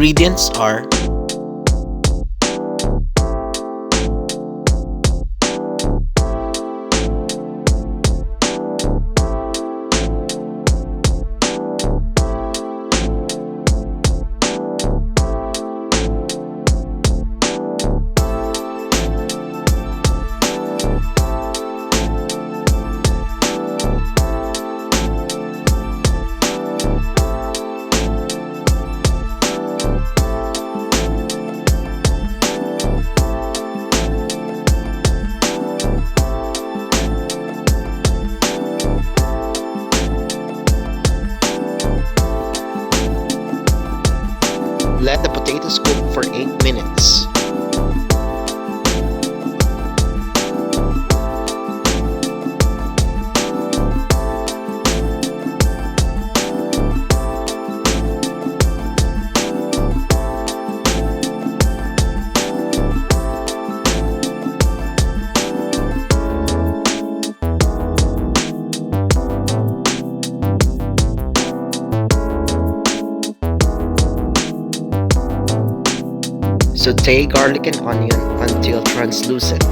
ingredients are let the potatoes cook for 8 minutes. Saute garlic and onion until translucent.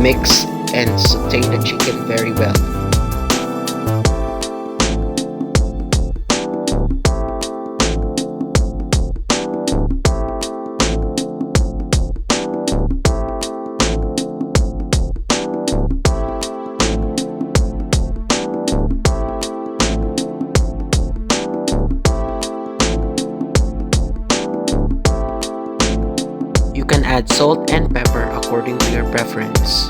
Mix and saute the chicken very well. You can add salt and pepper according to your preference.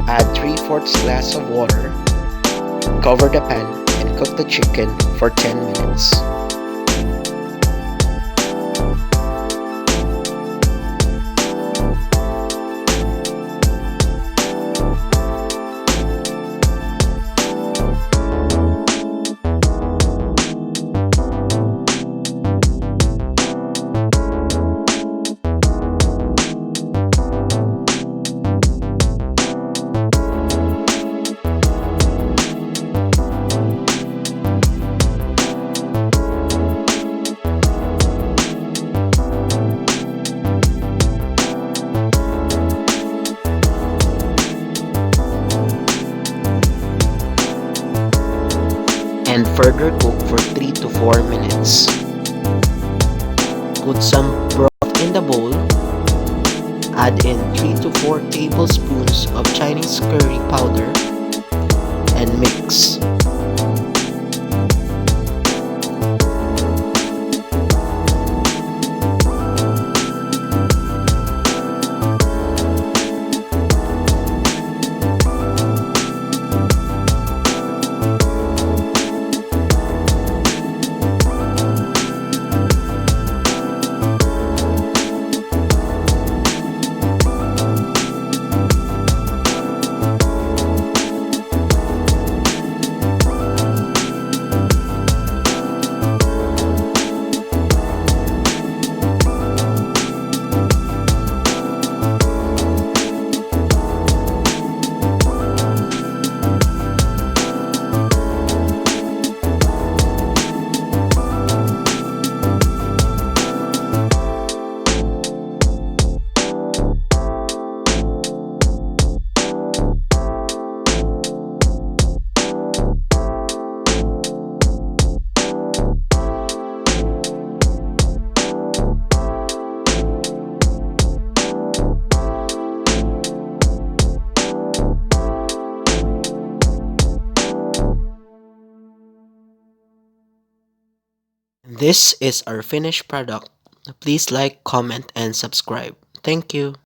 Add 3/4 glass of water, cover the pan, and cook the chicken for 10 minutes. And further cook for 3 to 4 minutes. Put some broth in the bowl. Add in 3 to 4 tablespoons of Chinese curry powder and mix. This is our finished product. Please like, comment, and subscribe. Thank you.